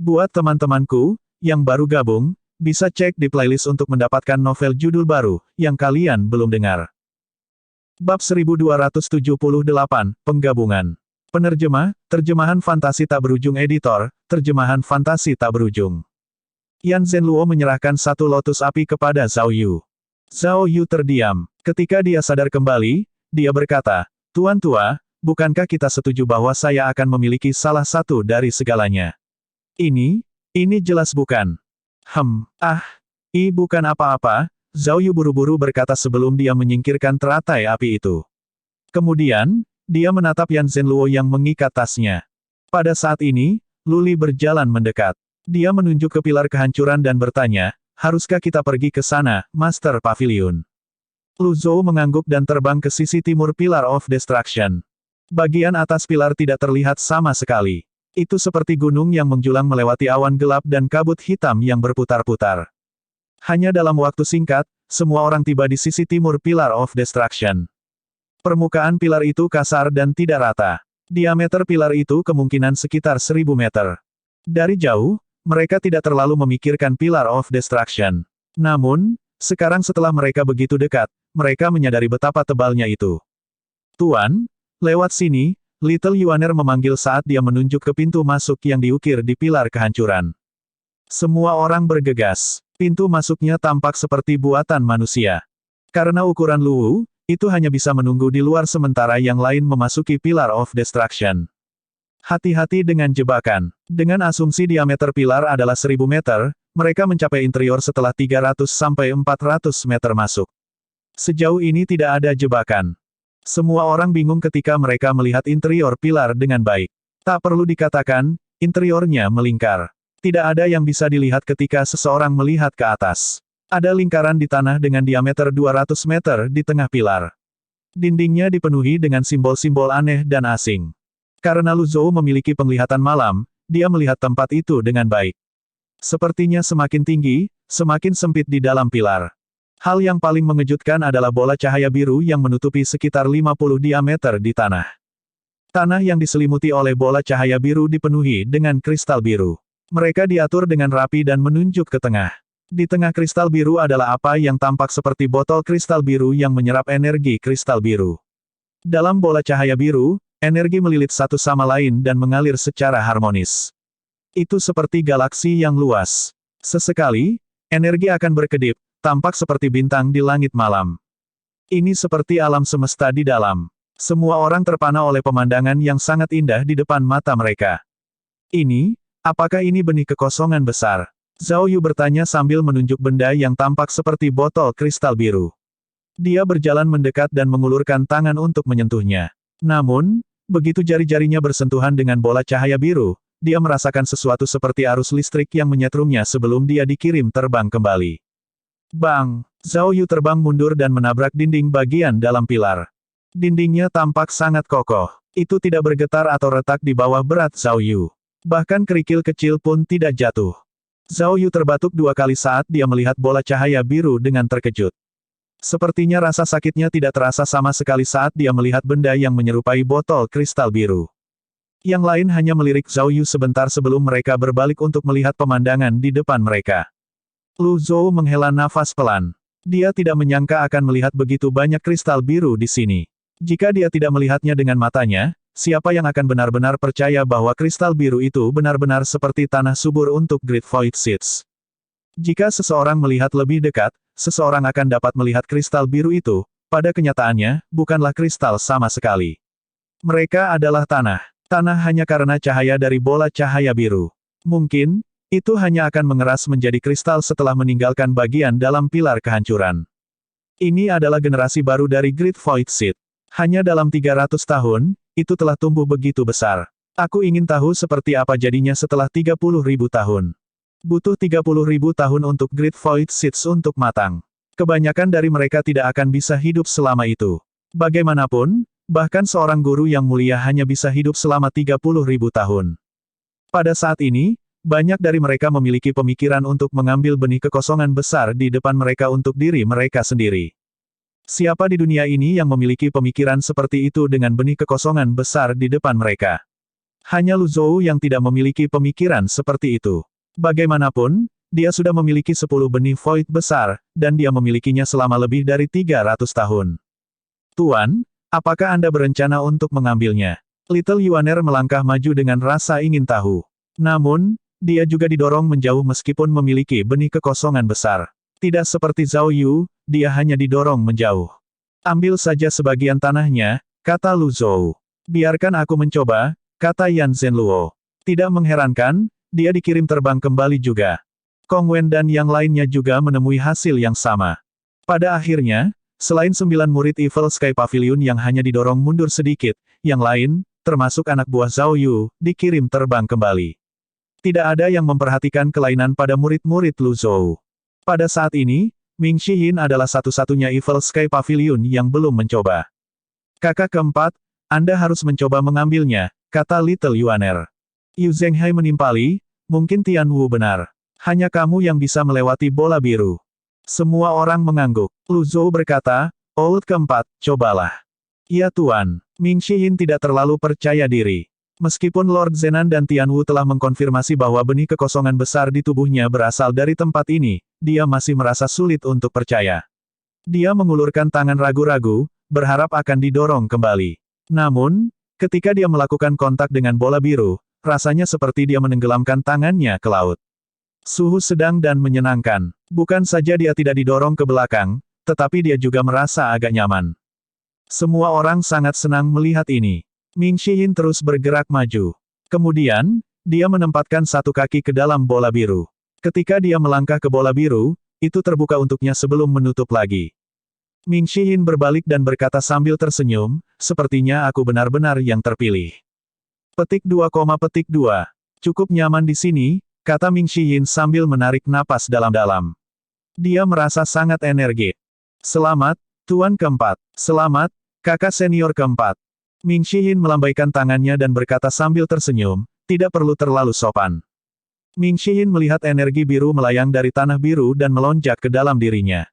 Buat teman-temanku, yang baru gabung, bisa cek di playlist untuk mendapatkan novel judul baru, yang kalian belum dengar. Bab 1278, Penggabungan. Penerjemah, Terjemahan Fantasi Tak Berujung Editor, Terjemahan Fantasi Tak Berujung. Yan Zhenluo menyerahkan satu lotus api kepada Zhao Yu. Zhao Yu terdiam. Ketika dia sadar kembali, dia berkata, "Tuan Tua, bukankah kita setuju bahwa saya akan memiliki salah satu dari segalanya?" Ini jelas bukan. Bukan apa-apa, Zhao Yu buru-buru berkata sebelum dia menyingkirkan teratai api itu. Kemudian, dia menatap Yan Zhenluo yang mengikat tasnya. Pada saat ini, Lu Li berjalan mendekat. Dia menunjuk ke pilar kehancuran dan bertanya, "Haruskah kita pergi ke sana, Master Pavilion?" Lu Zhou mengangguk dan terbang ke sisi timur Pillar of Destruction. Bagian atas pilar tidak terlihat sama sekali. Itu seperti gunung yang menjulang melewati awan gelap dan kabut hitam yang berputar-putar. Hanya dalam waktu singkat, semua orang tiba di sisi timur Pillar of Destruction. Permukaan pilar itu kasar dan tidak rata. Diameter pilar itu kemungkinan sekitar 1000 meter. Dari jauh, mereka tidak terlalu memikirkan Pillar of Destruction. Namun, sekarang setelah mereka begitu dekat, mereka menyadari betapa tebalnya itu. "Tuan, lewat sini," Little Yuaner memanggil saat dia menunjuk ke pintu masuk yang diukir di pilar kehancuran. Semua orang bergegas. Pintu masuknya tampak seperti buatan manusia. Karena ukuran Luwu, itu hanya bisa menunggu di luar sementara yang lain memasuki Pillar of Destruction. Hati-hati dengan jebakan. Dengan asumsi diameter pilar adalah 1000 meter, mereka mencapai interior setelah 300-400 meter masuk. Sejauh ini tidak ada jebakan. Semua orang bingung ketika mereka melihat interior pilar dengan baik. Tak perlu dikatakan, interiornya melingkar. Tidak ada yang bisa dilihat ketika seseorang melihat ke atas. Ada lingkaran di tanah dengan diameter 200 meter di tengah pilar. Dindingnya dipenuhi dengan simbol-simbol aneh dan asing. Karena Lu Zhou memiliki penglihatan malam, dia melihat tempat itu dengan baik. Sepertinya semakin tinggi, semakin sempit di dalam pilar. Hal yang paling mengejutkan adalah bola cahaya biru yang menutupi sekitar 50 diameter di tanah. Tanah yang diselimuti oleh bola cahaya biru dipenuhi dengan kristal biru. Mereka diatur dengan rapi dan menunjuk ke tengah. Di tengah kristal biru adalah apa yang tampak seperti botol kristal biru yang menyerap energi kristal biru. Dalam bola cahaya biru, energi melilit satu sama lain dan mengalir secara harmonis. Itu seperti galaksi yang luas. Sesekali, energi akan berkedip, tampak seperti bintang di langit malam. Ini seperti alam semesta di dalam. Semua orang terpana oleh pemandangan yang sangat indah di depan mata mereka. Apakah ini benih kekosongan besar? Zhao Yu bertanya sambil menunjuk benda yang tampak seperti botol kristal biru. Dia berjalan mendekat dan mengulurkan tangan untuk menyentuhnya. Namun, begitu jari-jarinya bersentuhan dengan bola cahaya biru, dia merasakan sesuatu seperti arus listrik yang menyetrumnya sebelum dia dikirim terbang kembali. Bang! Zhao Yu terbang mundur dan menabrak dinding bagian dalam pilar. Dindingnya tampak sangat kokoh. Itu tidak bergetar atau retak di bawah berat Zhao Yu. Bahkan kerikil kecil pun tidak jatuh. Zhao Yu terbatuk 2 kali saat dia melihat bola cahaya biru dengan terkejut. Sepertinya rasa sakitnya tidak terasa sama sekali saat dia melihat benda yang menyerupai botol kristal biru. Yang lain hanya melirik Zhao Yu sebentar sebelum mereka berbalik untuk melihat pemandangan di depan mereka. Lu Zhou menghela nafas pelan. Dia tidak menyangka akan melihat begitu banyak kristal biru di sini. Jika dia tidak melihatnya dengan matanya, siapa yang akan benar-benar percaya bahwa kristal biru itu benar-benar seperti tanah subur untuk Great Void Seeds? Jika seseorang melihat lebih dekat, seseorang akan dapat melihat kristal biru itu, pada kenyataannya, bukanlah kristal sama sekali. Mereka adalah tanah. Tanah hanya karena cahaya dari bola cahaya biru. Mungkin, itu hanya akan mengeras menjadi kristal setelah meninggalkan bagian dalam pilar kehancuran. Ini adalah generasi baru dari Great Void Seed. Hanya dalam 300 tahun, itu telah tumbuh begitu besar. Aku ingin tahu seperti apa jadinya setelah 30.000 tahun. Butuh 30.000 tahun untuk Great Void Seeds untuk matang. Kebanyakan dari mereka tidak akan bisa hidup selama itu. Bagaimanapun, bahkan seorang guru yang mulia hanya bisa hidup selama 30.000 tahun. Pada saat ini, banyak dari mereka memiliki pemikiran untuk mengambil benih kekosongan besar di depan mereka untuk diri mereka sendiri. Siapa di dunia ini yang memiliki pemikiran seperti itu dengan benih kekosongan besar di depan mereka? Hanya Lu Zhou yang tidak memiliki pemikiran seperti itu. Bagaimanapun, dia sudah memiliki 10 benih void besar, dan dia memilikinya selama lebih dari 300 tahun. Tuan, apakah Anda berencana untuk mengambilnya? Little Yuaner melangkah maju dengan rasa ingin tahu. Namun, dia juga didorong menjauh meskipun memiliki benih kekosongan besar. Tidak seperti Zhao Yu, dia hanya didorong menjauh. Ambil saja sebagian tanahnya, kata Lu Zhou. Biarkan aku mencoba, kata Yan Zhenluo. Tidak mengherankan, dia dikirim terbang kembali juga. Kong Wen dan yang lainnya juga menemui hasil yang sama. Pada akhirnya, selain 9 murid Evil Sky Pavilion yang hanya didorong mundur sedikit, yang lain, termasuk anak buah Zhao Yu, dikirim terbang kembali. Tidak ada yang memperhatikan kelainan pada murid-murid Lu Zhou. Pada saat ini, Ming Shihin adalah satu-satunya Evil Sky Pavilion yang belum mencoba. Kakak keempat, Anda harus mencoba mengambilnya, kata Little Yuaner. Yu Zhenghai menimpali, mungkin Tian Wu benar. Hanya kamu yang bisa melewati bola biru. Semua orang mengangguk. Lu Zhou berkata, Old keempat, cobalah. Ya Tuan. Ming Shihin tidak terlalu percaya diri. Meskipun Lord Zenan dan Tian Wu telah mengkonfirmasi bahwa benih kekosongan besar di tubuhnya berasal dari tempat ini, dia masih merasa sulit untuk percaya. Dia mengulurkan tangan ragu-ragu, berharap akan didorong kembali. Namun, ketika dia melakukan kontak dengan bola biru, rasanya seperti dia menenggelamkan tangannya ke laut. Suhu sedang dan menyenangkan. Bukan saja dia tidak didorong ke belakang, tetapi dia juga merasa agak nyaman. Semua orang sangat senang melihat ini. Ming Shihin terus bergerak maju. Kemudian, dia menempatkan satu kaki ke dalam bola biru. Ketika dia melangkah ke bola biru, itu terbuka untuknya sebelum menutup lagi. Ming Shihin berbalik dan berkata sambil tersenyum, sepertinya aku benar-benar yang terpilih. Petik 2, Cukup nyaman di sini, kata Ming Shihin sambil menarik napas dalam-dalam. Dia merasa sangat energik. Selamat, Tuan keempat. Selamat, kakak senior keempat. Ming Shihin melambaikan tangannya dan berkata sambil tersenyum, tidak perlu terlalu sopan. Ming Shihin melihat energi biru melayang dari tanah biru dan melonjak ke dalam dirinya.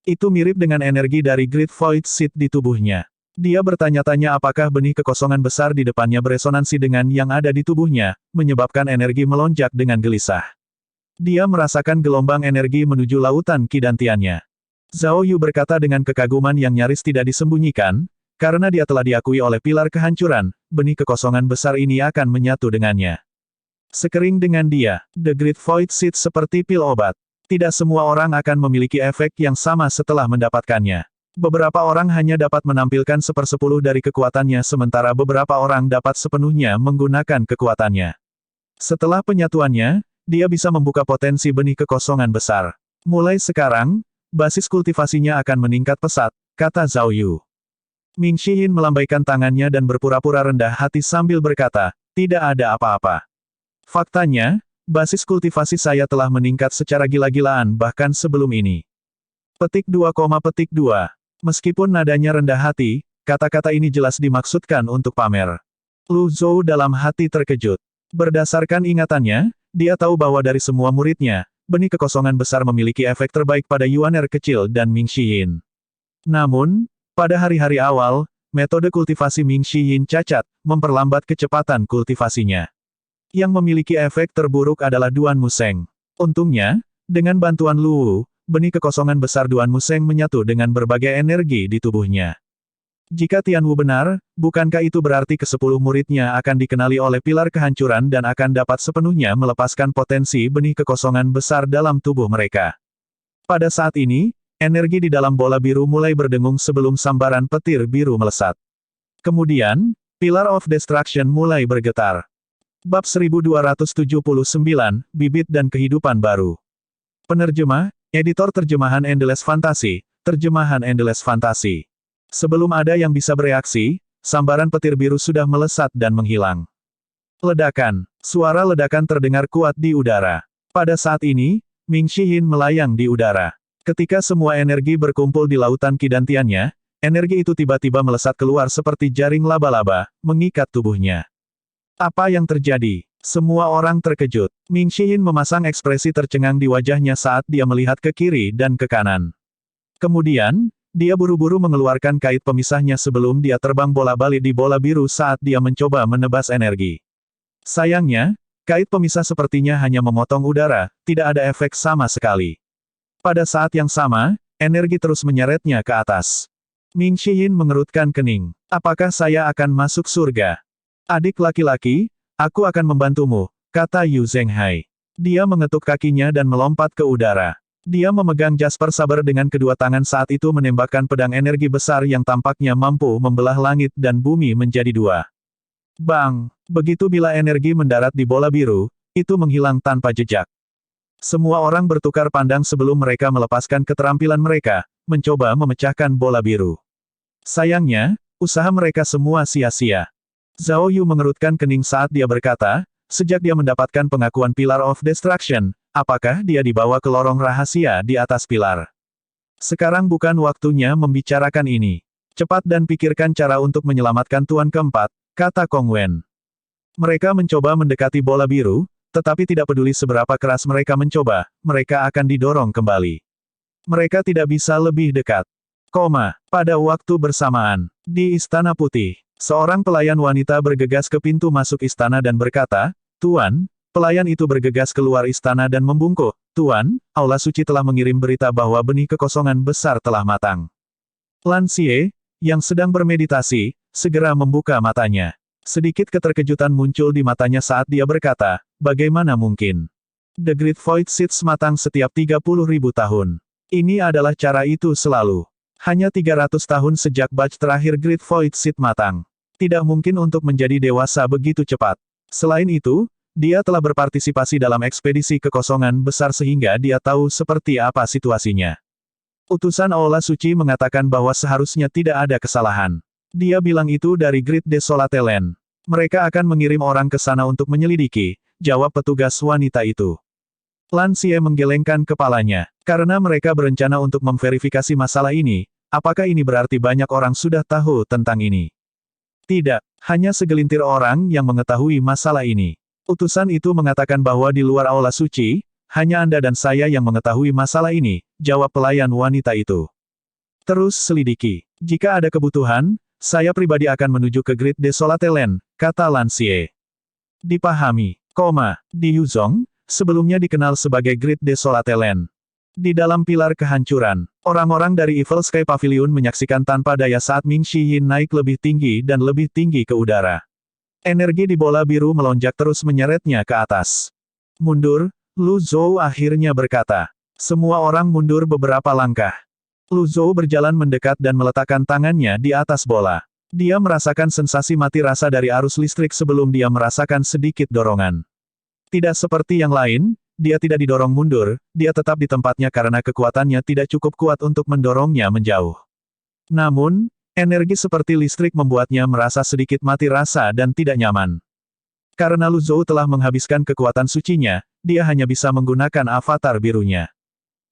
Itu mirip dengan energi dari Great Void Seed di tubuhnya. Dia bertanya-tanya apakah benih kekosongan besar di depannya beresonansi dengan yang ada di tubuhnya, menyebabkan energi melonjak dengan gelisah. Dia merasakan gelombang energi menuju lautan kidantiannya. Zhao Yu berkata dengan kekaguman yang nyaris tidak disembunyikan, karena dia telah diakui oleh pilar kehancuran, benih kekosongan besar ini akan menyatu dengannya. Sekering dengan dia, The Great Void Seed seperti pil obat. Tidak semua orang akan memiliki efek yang sama setelah mendapatkannya. Beberapa orang hanya dapat menampilkan 1/10 dari kekuatannya sementara beberapa orang dapat sepenuhnya menggunakan kekuatannya. Setelah penyatuannya, dia bisa membuka potensi benih kekosongan besar. Mulai sekarang, basis kultivasinya akan meningkat pesat, kata Zhao Yu. Ming Shihin melambaikan tangannya dan berpura-pura rendah hati sambil berkata, tidak ada apa-apa. Faktanya, basis kultivasi saya telah meningkat secara gila-gilaan bahkan sebelum ini. Petik 2, Meskipun nadanya rendah hati, kata-kata ini jelas dimaksudkan untuk pamer. Lu Zhou dalam hati terkejut. Berdasarkan ingatannya, dia tahu bahwa dari semua muridnya, benih kekosongan besar memiliki efek terbaik pada Yuaner kecil dan Ming Shihin. Namun, pada hari-hari awal, metode kultivasi Ming Shihin cacat, memperlambat kecepatan kultivasinya. Yang memiliki efek terburuk adalah Duan Museng. Untungnya, dengan bantuan Lu Wu, benih kekosongan besar Duan Museng menyatu dengan berbagai energi di tubuhnya. Jika Tian Wu benar, bukankah itu berarti ke-10 muridnya akan dikenali oleh pilar kehancuran dan akan dapat sepenuhnya melepaskan potensi benih kekosongan besar dalam tubuh mereka? Pada saat ini, energi di dalam bola biru mulai berdengung sebelum sambaran petir biru melesat. Kemudian, Pillar of Destruction mulai bergetar. Bab 1279, Bibit dan Kehidupan Baru. Penerjemah, Editor Terjemahan Endless Fantasy, Terjemahan Endless Fantasy. Sebelum ada yang bisa bereaksi, sambaran petir biru sudah melesat dan menghilang. Ledakan. Suara ledakan terdengar kuat di udara. Pada saat ini, Ming Shihin melayang di udara. Ketika semua energi berkumpul di lautan kidantiannya, energi itu tiba-tiba melesat keluar seperti jaring laba-laba, mengikat tubuhnya. Apa yang terjadi? Semua orang terkejut. Ming Shihin memasang ekspresi tercengang di wajahnya saat dia melihat ke kiri dan ke kanan. Kemudian, dia buru-buru mengeluarkan kait pemisahnya sebelum dia terbang bola-balik di bola biru saat dia mencoba menebas energi. Sayangnya, kait pemisah sepertinya hanya memotong udara, tidak ada efek sama sekali. Pada saat yang sama, energi terus menyeretnya ke atas. Ming Xiyin mengerutkan kening. Apakah saya akan masuk surga? Adik laki-laki, aku akan membantumu, kata Yu Zhenghai. Dia mengetuk kakinya dan melompat ke udara. Dia memegang Jasper Saber dengan kedua tangan saat itu menembakkan pedang energi besar yang tampaknya mampu membelah langit dan bumi menjadi dua. Bang! Begitu bila energi mendarat di bola biru, itu menghilang tanpa jejak. Semua orang bertukar pandang sebelum mereka melepaskan keterampilan mereka, mencoba memecahkan bola biru. Sayangnya, usaha mereka semua sia-sia. Zhao Yu mengerutkan kening saat dia berkata, sejak dia mendapatkan pengakuan Pillar of Destruction, apakah dia dibawa ke lorong rahasia di atas pilar? Sekarang bukan waktunya membicarakan ini. Cepat dan pikirkan cara untuk menyelamatkan Tuan Keempat, kata Kong Wen. Mereka mencoba mendekati bola biru, tetapi tidak peduli seberapa keras mereka mencoba, mereka akan didorong kembali. Mereka tidak bisa lebih dekat. Pada waktu bersamaan, di Istana Putih, seorang pelayan wanita bergegas ke pintu masuk istana dan berkata, Tuan, pelayan itu bergegas keluar istana dan membungkuk, Tuan, Aula Suci telah mengirim berita bahwa benih kekosongan besar telah matang. Lan Xie, yang sedang bermeditasi, segera membuka matanya. Sedikit keterkejutan muncul di matanya saat dia berkata, bagaimana mungkin? The Great Void Seeds matang setiap 30.000 tahun. Ini adalah cara itu selalu. Hanya 300 tahun sejak batch terakhir Great Void Seed matang. Tidak mungkin untuk menjadi dewasa begitu cepat. Selain itu, dia telah berpartisipasi dalam ekspedisi kekosongan besar sehingga dia tahu seperti apa situasinya. Utusan Aula Suci mengatakan bahwa seharusnya tidak ada kesalahan. Dia bilang itu dari Great Desolate Land. Mereka akan mengirim orang ke sana untuk menyelidiki, jawab petugas wanita itu. Lan Xie menggelengkan kepalanya. Karena mereka berencana untuk memverifikasi masalah ini, apakah ini berarti banyak orang sudah tahu tentang ini? Tidak, hanya segelintir orang yang mengetahui masalah ini. Utusan itu mengatakan bahwa di luar Aula Suci, hanya Anda dan saya yang mengetahui masalah ini, jawab pelayan wanita itu. Terus selidiki. Jika ada kebutuhan, saya pribadi akan menuju ke Great Desolate Land, kata Lan Xie. Dipahami, di Yuzhong, sebelumnya dikenal sebagai Great Desolate Land. Di dalam pilar kehancuran, orang-orang dari Evil Sky Pavilion menyaksikan tanpa daya saat Ming Xiyin naik lebih tinggi dan lebih tinggi ke udara. Energi di bola biru melonjak terus menyeretnya ke atas. Mundur, Lu Zhou akhirnya berkata. Semua orang mundur beberapa langkah. Lu Zhou berjalan mendekat dan meletakkan tangannya di atas bola. Dia merasakan sensasi mati rasa dari arus listrik sebelum dia merasakan sedikit dorongan. Tidak seperti yang lain, dia tidak didorong mundur, dia tetap di tempatnya karena kekuatannya tidak cukup kuat untuk mendorongnya menjauh. Namun, energi seperti listrik membuatnya merasa sedikit mati rasa dan tidak nyaman. Karena Lu Zhou telah menghabiskan kekuatan sucinya, dia hanya bisa menggunakan avatar birunya.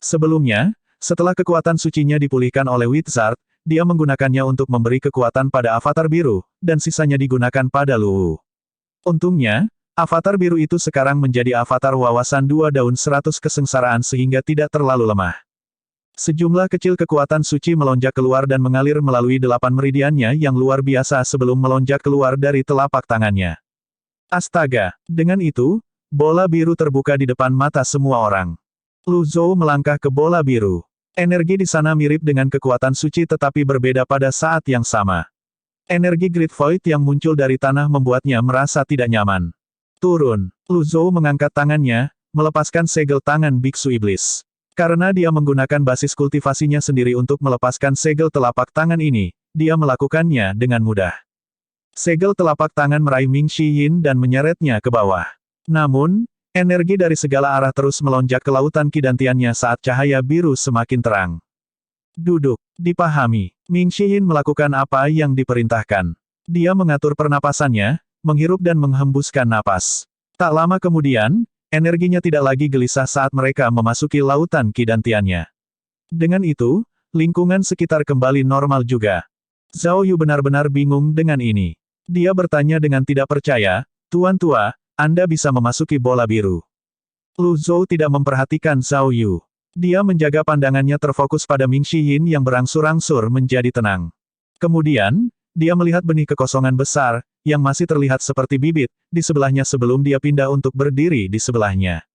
Sebelumnya, setelah kekuatan sucinya dipulihkan oleh Wizard, dia menggunakannya untuk memberi kekuatan pada avatar biru, dan sisanya digunakan pada Lu. Untungnya, avatar biru itu sekarang menjadi avatar wawasan 2 daun 100 kesengsaraan sehingga tidak terlalu lemah. Sejumlah kecil kekuatan suci melonjak keluar dan mengalir melalui 8 meridiannya yang luar biasa sebelum melonjak keluar dari telapak tangannya. Astaga! Dengan itu, bola biru terbuka di depan mata semua orang. Lu Zhou melangkah ke bola biru. Energi di sana mirip dengan kekuatan suci tetapi berbeda pada saat yang sama. Energi Great Void yang muncul dari tanah membuatnya merasa tidak nyaman. Turun. Lu Zhou mengangkat tangannya, melepaskan segel tangan Biksu Iblis. Karena dia menggunakan basis kultivasinya sendiri untuk melepaskan segel telapak tangan ini, dia melakukannya dengan mudah. Segel telapak tangan meraih Ming Xiyin dan menyeretnya ke bawah. Namun, energi dari segala arah terus melonjak ke lautan kidantiannya saat cahaya biru semakin terang. Duduk. Dipahami. Ming Xiyin melakukan apa yang diperintahkan. Dia mengatur pernapasannya, menghirup dan menghembuskan napas. Tak lama kemudian, energinya tidak lagi gelisah saat mereka memasuki lautan kidantiannya. Dengan itu, lingkungan sekitar kembali normal juga. Zhao Yu benar-benar bingung dengan ini. Dia bertanya dengan tidak percaya, Tuan Tua, Anda bisa memasuki bola biru. Lu Zhou tidak memperhatikan Zhao Yu. Dia menjaga pandangannya terfokus pada Ming Xiyin yang berangsur-angsur menjadi tenang. Kemudian, dia melihat benih kekosongan besar, yang masih terlihat seperti bibit, di sebelahnya sebelum dia pindah untuk berdiri di sebelahnya.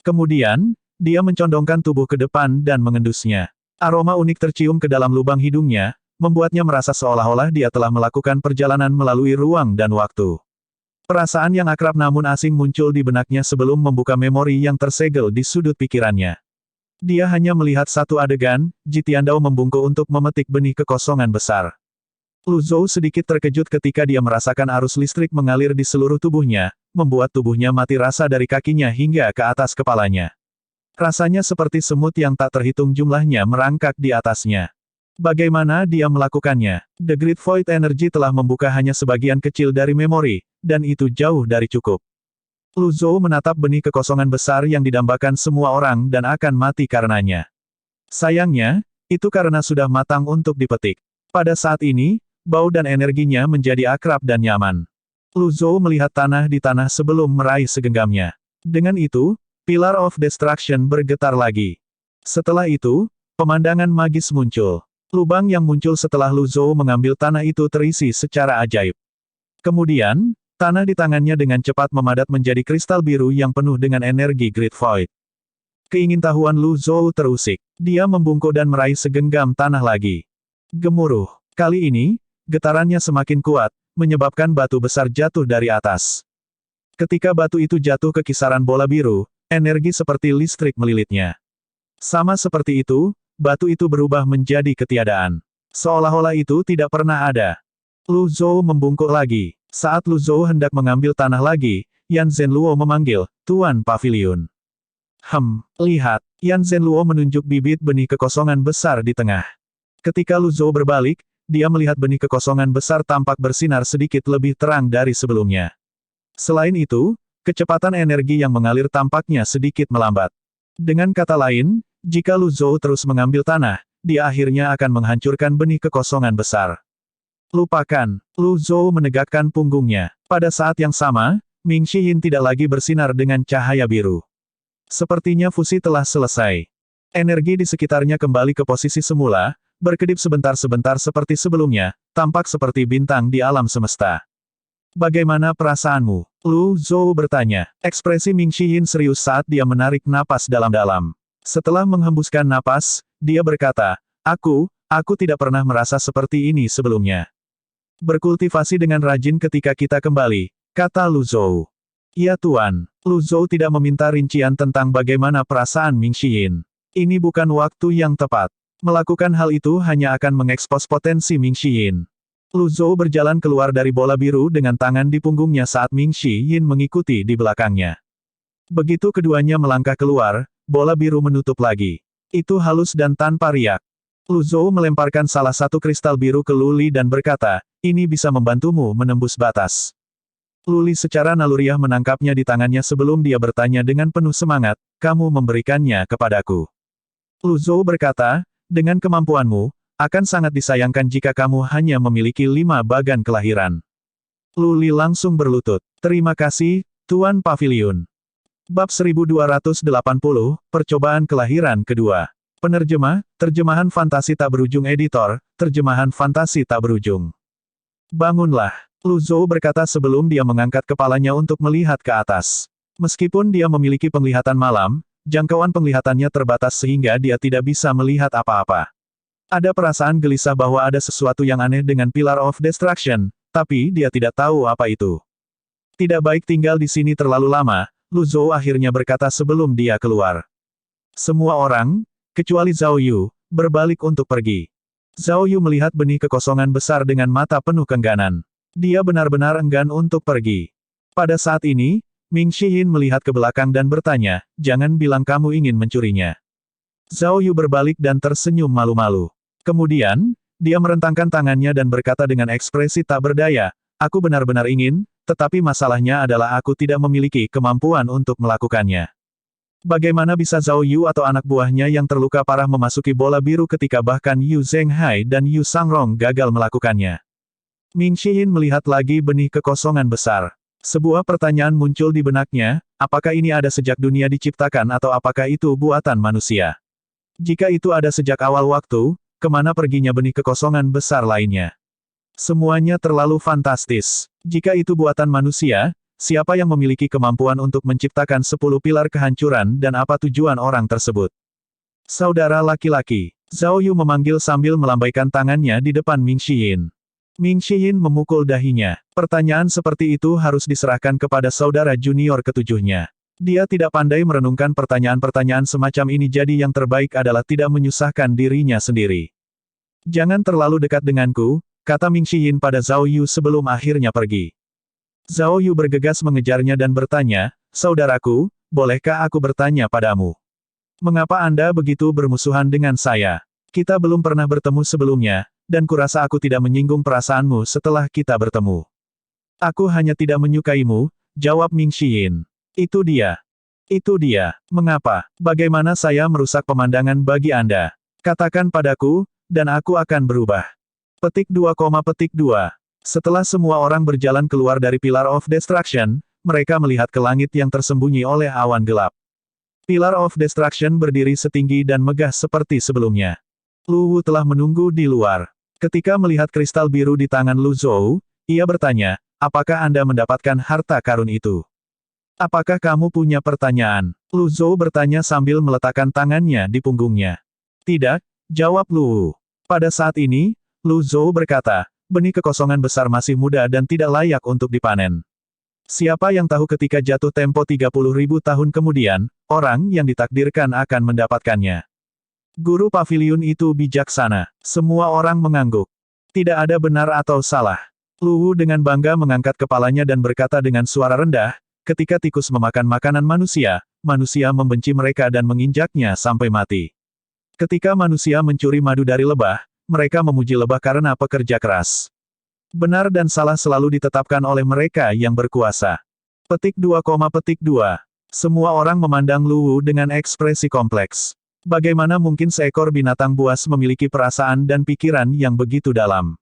Kemudian, dia mencondongkan tubuh ke depan dan mengendusnya. Aroma unik tercium ke dalam lubang hidungnya, membuatnya merasa seolah-olah dia telah melakukan perjalanan melalui ruang dan waktu. Perasaan yang akrab namun asing muncul di benaknya sebelum membuka memori yang tersegel di sudut pikirannya. Dia hanya melihat satu adegan, Jitiandao membungkuk untuk memetik benih kekosongan besar. Lu Zhou sedikit terkejut ketika dia merasakan arus listrik mengalir di seluruh tubuhnya, membuat tubuhnya mati rasa dari kakinya hingga ke atas kepalanya. Rasanya seperti semut yang tak terhitung jumlahnya merangkak di atasnya. Bagaimana dia melakukannya? The Great Void Energy telah membuka hanya sebagian kecil dari memori, dan itu jauh dari cukup. Lu Zhou menatap benih kekosongan besar yang didambakan semua orang dan akan mati karenanya. Sayangnya, itu karena sudah matang untuk dipetik. Pada saat ini, bau dan energinya menjadi akrab dan nyaman. Lu Zhou melihat tanah di tanah sebelum meraih segenggamnya. Dengan itu, Pillar of Destruction bergetar lagi. Setelah itu, pemandangan magis muncul. Lubang yang muncul setelah Lu Zhou mengambil tanah itu terisi secara ajaib. Kemudian, tanah di tangannya dengan cepat memadat menjadi kristal biru yang penuh dengan energi Great Void. Keingintahuan Lu Zhou terusik. Dia membungkuk dan meraih segenggam tanah lagi. Gemuruh. Kali ini, getarannya semakin kuat, menyebabkan batu besar jatuh dari atas. Ketika batu itu jatuh ke kisaran bola biru, energi seperti listrik melilitnya. Sama seperti itu, batu itu berubah menjadi ketiadaan. Seolah-olah itu tidak pernah ada. Lu Zhou membungkuk lagi. Saat Lu Zhou hendak mengambil tanah lagi, Yan Zhenluo memanggil, "Tuan Pavilion." Lihat. Yan Zhenluo menunjuk bibit benih kekosongan besar di tengah. Ketika Lu Zhou berbalik, dia melihat benih kekosongan besar tampak bersinar sedikit lebih terang dari sebelumnya. Selain itu, kecepatan energi yang mengalir tampaknya sedikit melambat. Dengan kata lain, jika Lu Zhou terus mengambil tanah, dia akhirnya akan menghancurkan benih kekosongan besar. Lupakan. Lu Zhou menegakkan punggungnya. Pada saat yang sama, Ming Shiyin tidak lagi bersinar dengan cahaya biru. Sepertinya fusi telah selesai. Energi di sekitarnya kembali ke posisi semula, berkedip sebentar-sebentar seperti sebelumnya, tampak seperti bintang di alam semesta. Bagaimana perasaanmu? Lu Zhou bertanya. Ekspresi Ming Shiyin serius saat dia menarik napas dalam-dalam. Setelah menghembuskan napas, dia berkata, Aku tidak pernah merasa seperti ini sebelumnya. Berkultivasi dengan rajin ketika kita kembali, kata Lu Zhou. Ya Tuan. Lu Zhou tidak meminta rincian tentang bagaimana perasaan Ming Shiyin. Ini bukan waktu yang tepat. Melakukan hal itu hanya akan mengekspos potensi Ming Shiyin. Lu Zhou berjalan keluar dari bola biru dengan tangan di punggungnya saat Ming Shiyin mengikuti di belakangnya. Begitu keduanya melangkah keluar, bola biru menutup lagi. Itu halus dan tanpa riak. Lu Zhou melemparkan salah satu kristal biru ke Lu Li dan berkata, "Ini bisa membantumu menembus batas." Lu Li secara naluriah menangkapnya di tangannya sebelum dia bertanya dengan penuh semangat, "Kamu memberikannya kepadaku?" Lu Zhou berkata, "Dengan kemampuanmu, akan sangat disayangkan jika kamu hanya memiliki 5 bagan kelahiran." Lu Li langsung berlutut. "Terima kasih, Tuan Pavilion." Bab 1280, Percobaan Kelahiran Kedua. Penerjemah, Terjemahan Fantasi Tak Berujung Editor, Terjemahan Fantasi Tak Berujung. Bangunlah. Lu Zhou berkata sebelum dia mengangkat kepalanya untuk melihat ke atas. Meskipun dia memiliki penglihatan malam, jangkauan penglihatannya terbatas sehingga dia tidak bisa melihat apa-apa. Ada perasaan gelisah bahwa ada sesuatu yang aneh dengan Pillar of Destruction, tapi dia tidak tahu apa itu. Tidak baik tinggal di sini terlalu lama, Lu Zhou akhirnya berkata sebelum dia keluar. Semua orang, kecuali Zhao Yu, berbalik untuk pergi. Zhao Yu melihat benih kekosongan besar dengan mata penuh kengganan. Dia benar-benar enggan untuk pergi. Pada saat ini, Ming Shiyin melihat ke belakang dan bertanya, "Jangan bilang kamu ingin mencurinya." Zhao Yu berbalik dan tersenyum malu-malu. Kemudian, dia merentangkan tangannya dan berkata dengan ekspresi tak berdaya, "Aku benar-benar ingin, tetapi masalahnya adalah aku tidak memiliki kemampuan untuk melakukannya." Bagaimana bisa Zhao Yu atau anak buahnya yang terluka parah memasuki bola biru ketika bahkan Yu Zhenghai dan Yu Sangrong gagal melakukannya? Ming Shiyin melihat lagi benih kekosongan besar. Sebuah pertanyaan muncul di benaknya, apakah ini ada sejak dunia diciptakan atau apakah itu buatan manusia? Jika itu ada sejak awal waktu, kemana perginya benih kekosongan besar lainnya? Semuanya terlalu fantastis. Jika itu buatan manusia, siapa yang memiliki kemampuan untuk menciptakan 10 pilar kehancuran dan apa tujuan orang tersebut? Saudara laki-laki, Zhao Yu memanggil sambil melambaikan tangannya di depan Ming Xiyin. Ming Xiyin memukul dahinya. Pertanyaan seperti itu harus diserahkan kepada saudara junior ketujuhnya. Dia tidak pandai merenungkan pertanyaan-pertanyaan semacam ini, jadi yang terbaik adalah tidak menyusahkan dirinya sendiri. Jangan terlalu dekat denganku, kata Ming Xiyin pada Zhao Yu sebelum akhirnya pergi. Zhao Yu bergegas mengejarnya dan bertanya, saudaraku, bolehkah aku bertanya padamu? Mengapa Anda begitu bermusuhan dengan saya? Kita belum pernah bertemu sebelumnya, dan kurasa aku tidak menyinggung perasaanmu setelah kita bertemu. Aku hanya tidak menyukaimu, jawab Ming Xiyin. Itu dia. Itu dia. Mengapa? Bagaimana saya merusak pemandangan bagi Anda? Katakan padaku, dan aku akan berubah. Petik 2, petik 2. Setelah semua orang berjalan keluar dari Pillar of Destruction, mereka melihat ke langit yang tersembunyi oleh awan gelap. Pillar of Destruction berdiri setinggi dan megah seperti sebelumnya. Lu Wu telah menunggu di luar. Ketika melihat kristal biru di tangan Lu Zhou, ia bertanya, apakah Anda mendapatkan harta karun itu? Apakah kamu punya pertanyaan? Lu Zhou bertanya sambil meletakkan tangannya di punggungnya. Tidak, jawab Lu Wu. Pada saat ini, Lu Zhou berkata, benih kekosongan besar masih muda dan tidak layak untuk dipanen. Siapa yang tahu ketika jatuh tempo 30.000 tahun kemudian, orang yang ditakdirkan akan mendapatkannya. Guru pavilion itu bijaksana. Semua orang mengangguk. Tidak ada benar atau salah. Lu Wu dengan bangga mengangkat kepalanya dan berkata dengan suara rendah, ketika tikus memakan makanan manusia, manusia membenci mereka dan menginjaknya sampai mati. Ketika manusia mencuri madu dari lebah, mereka memuji lebah karena pekerja keras. Benar dan salah selalu ditetapkan oleh mereka yang berkuasa. Petik 2, petik 2. Semua orang memandang Lu Wu dengan ekspresi kompleks. Bagaimana mungkin seekor binatang buas memiliki perasaan dan pikiran yang begitu dalam?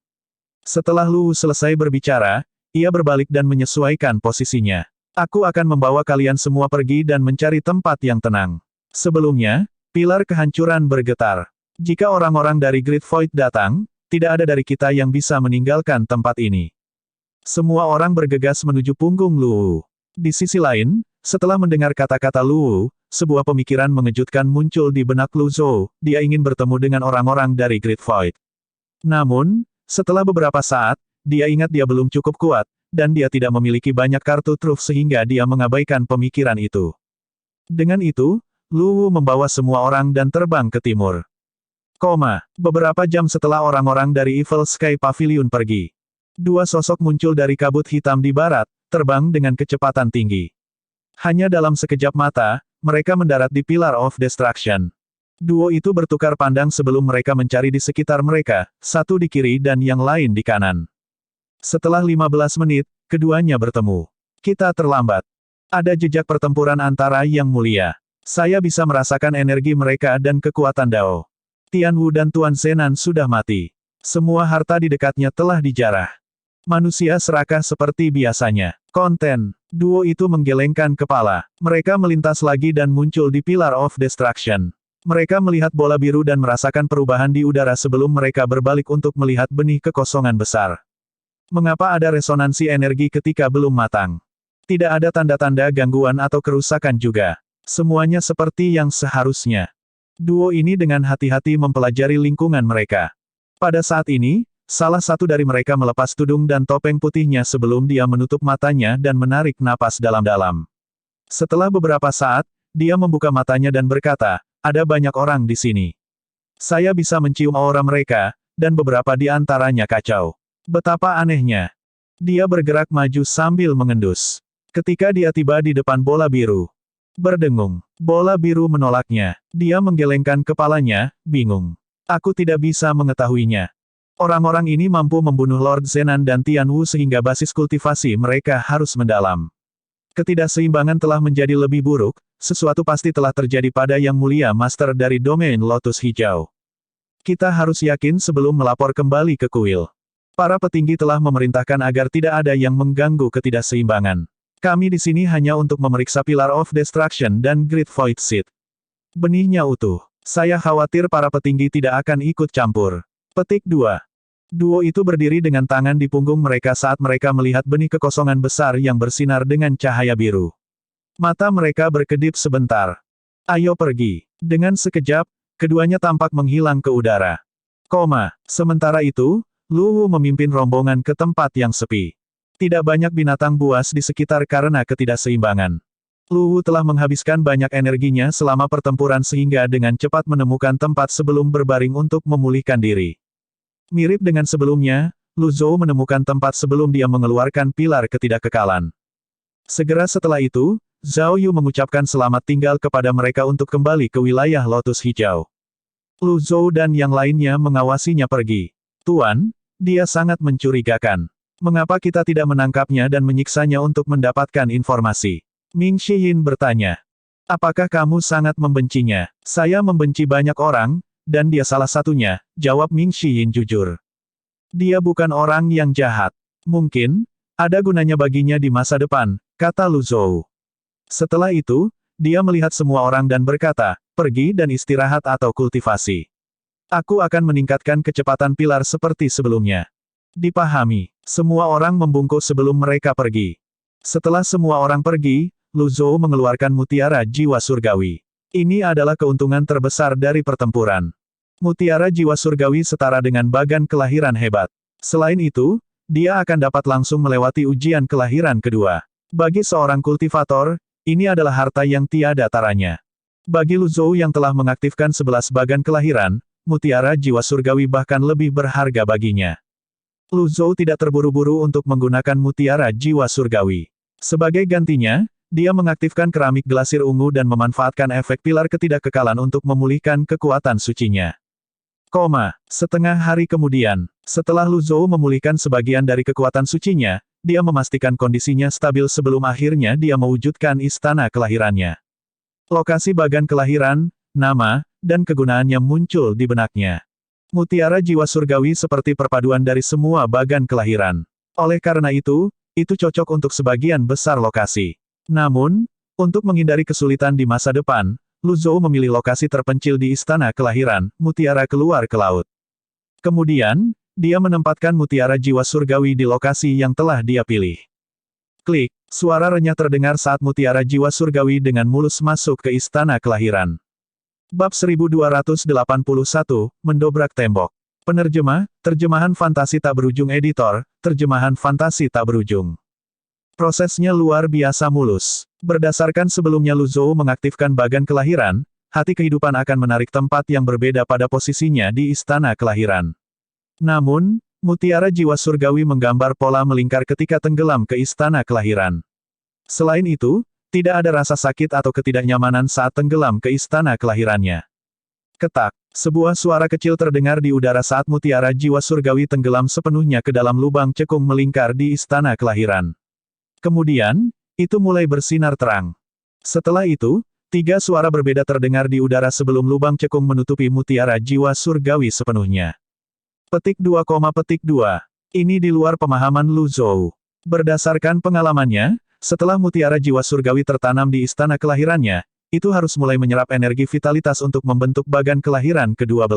Setelah Lu Wu selesai berbicara, ia berbalik dan menyesuaikan posisinya. Aku akan membawa kalian semua pergi dan mencari tempat yang tenang. Sebelumnya, pilar kehancuran bergetar. Jika orang-orang dari Great Void datang, tidak ada dari kita yang bisa meninggalkan tempat ini. Semua orang bergegas menuju punggung Lu Wu. Di sisi lain, setelah mendengar kata-kata Lu Wu, sebuah pemikiran mengejutkan muncul di benak Lu Zhou, dia ingin bertemu dengan orang-orang dari Great Void. Namun, setelah beberapa saat, dia ingat dia belum cukup kuat, dan dia tidak memiliki banyak kartu truf sehingga dia mengabaikan pemikiran itu. Dengan itu, Lu Wu membawa semua orang dan terbang ke timur. Beberapa jam setelah orang-orang dari Evil Sky Pavilion pergi. Dua sosok muncul dari kabut hitam di barat, terbang dengan kecepatan tinggi. Hanya dalam sekejap mata, mereka mendarat di Pillar of Destruction. Duo itu bertukar pandang sebelum mereka mencari di sekitar mereka, satu di kiri dan yang lain di kanan. Setelah 15 menit, keduanya bertemu. Kita terlambat. Ada jejak pertempuran antara yang mulia. Saya bisa merasakan energi mereka dan kekuatan Dao. Tian Wu dan Tuan Zenan sudah mati. Semua harta di dekatnya telah dijarah. Manusia serakah seperti biasanya. Konten. Duo itu menggelengkan kepala. Mereka melintas lagi dan muncul di Pillar of Destruction. Mereka melihat bola biru dan merasakan perubahan di udara sebelum mereka berbalik untuk melihat benih kekosongan besar. Mengapa ada resonansi energi ketika belum matang? Tidak ada tanda-tanda gangguan atau kerusakan juga. Semuanya seperti yang seharusnya. Duo ini dengan hati-hati mempelajari lingkungan mereka. Pada saat ini, salah satu dari mereka melepas tudung dan topeng putihnya sebelum dia menutup matanya dan menarik napas dalam-dalam. Setelah beberapa saat, dia membuka matanya dan berkata, ada banyak orang di sini. Saya bisa mencium aura mereka, dan beberapa di antaranya kacau. Betapa anehnya. Dia bergerak maju sambil mengendus. Ketika dia tiba di depan bola biru, berdengung. Bola biru menolaknya. Dia menggelengkan kepalanya, bingung. Aku tidak bisa mengetahuinya. Orang-orang ini mampu membunuh Lord Zenan dan Tian Wu sehingga basis kultivasi mereka harus mendalam. Ketidakseimbangan telah menjadi lebih buruk, sesuatu pasti telah terjadi pada Yang Mulia Master dari domain Lotus Hijau. Kita harus yakin sebelum melapor kembali ke kuil. Para petinggi telah memerintahkan agar tidak ada yang mengganggu ketidakseimbangan. Kami di sini hanya untuk memeriksa Pillar of Destruction dan Great Void Seed. Benihnya utuh. Saya khawatir para petinggi tidak akan ikut campur. Petik 2. Duo itu berdiri dengan tangan di punggung mereka saat mereka melihat benih kekosongan besar yang bersinar dengan cahaya biru. Mata mereka berkedip sebentar. Ayo pergi. Dengan sekejap, keduanya tampak menghilang ke udara. Sementara itu, Luwu memimpin rombongan ke tempat yang sepi. Tidak banyak binatang buas di sekitar karena ketidakseimbangan. Luwu telah menghabiskan banyak energinya selama pertempuran sehingga dengan cepat menemukan tempat sebelum berbaring untuk memulihkan diri. Mirip dengan sebelumnya, Lu Zhou menemukan tempat sebelum dia mengeluarkan pilar ketidakkekalan. Segera setelah itu, Zhao Yu mengucapkan selamat tinggal kepada mereka untuk kembali ke wilayah Lotus Hijau. Lu Zhou dan yang lainnya mengawasinya pergi. Tuan, dia sangat mencurigakan. Mengapa kita tidak menangkapnya dan menyiksanya untuk mendapatkan informasi? Ming Xiyin bertanya. Apakah kamu sangat membencinya? Saya membenci banyak orang, dan dia salah satunya, jawab Ming Xiyin jujur. Dia bukan orang yang jahat. Mungkin, ada gunanya baginya di masa depan, kata Lu Zhou. Setelah itu, dia melihat semua orang dan berkata, pergi dan istirahat atau kultivasi. Aku akan meningkatkan kecepatan pilar seperti sebelumnya. Dipahami, semua orang membungkuk sebelum mereka pergi. Setelah semua orang pergi, Lu Zhou mengeluarkan mutiara jiwa surgawi. Ini adalah keuntungan terbesar dari pertempuran. Mutiara jiwa surgawi setara dengan bagan kelahiran hebat. Selain itu, dia akan dapat langsung melewati ujian kelahiran kedua. Bagi seorang kultivator, ini adalah harta yang tiada taranya. Bagi Lu Zhou yang telah mengaktifkan 11 bagan kelahiran, mutiara jiwa surgawi bahkan lebih berharga baginya. Lu Zhou tidak terburu-buru untuk menggunakan mutiara jiwa surgawi. Sebagai gantinya, dia mengaktifkan keramik glasir ungu dan memanfaatkan efek pilar ketidakkekalan untuk memulihkan kekuatan sucinya. Setengah hari kemudian, setelah Lu Zhou memulihkan sebagian dari kekuatan sucinya, dia memastikan kondisinya stabil sebelum akhirnya dia mewujudkan istana kelahirannya. Lokasi bagan kelahiran, nama, dan kegunaannya muncul di benaknya. Mutiara jiwa surgawi seperti perpaduan dari semua bagan kelahiran. Oleh karena itu cocok untuk sebagian besar lokasi. Namun, untuk menghindari kesulitan di masa depan, Lu Zhou memilih lokasi terpencil di istana kelahiran, mutiara keluar ke laut. Kemudian, dia menempatkan mutiara jiwa surgawi di lokasi yang telah dia pilih. Klik, suara renyah terdengar saat mutiara jiwa surgawi dengan mulus masuk ke istana kelahiran. Bab 1281, Mendobrak Tembok. Penerjemah, terjemahan fantasi tak berujung editor, terjemahan fantasi tak berujung. Prosesnya luar biasa mulus. Berdasarkan sebelumnya Lu Zhou mengaktifkan bagan kelahiran, hati kehidupan akan menarik tempat yang berbeda pada posisinya di istana kelahiran. Namun, mutiara jiwa surgawi menggambar pola melingkar ketika tenggelam ke istana kelahiran. Selain itu, tidak ada rasa sakit atau ketidaknyamanan saat tenggelam ke istana kelahirannya. Ketak, sebuah suara kecil terdengar di udara saat mutiara jiwa surgawi tenggelam sepenuhnya ke dalam lubang cekung melingkar di istana kelahiran. Kemudian, itu mulai bersinar terang. Setelah itu, 3 suara berbeda terdengar di udara sebelum lubang cekung menutupi mutiara jiwa surgawi sepenuhnya. Petik 2, Ini di luar pemahaman Lu Zhou. Berdasarkan pengalamannya, setelah mutiara jiwa surgawi tertanam di istana kelahirannya, itu harus mulai menyerap energi vitalitas untuk membentuk bagan kelahiran ke-12.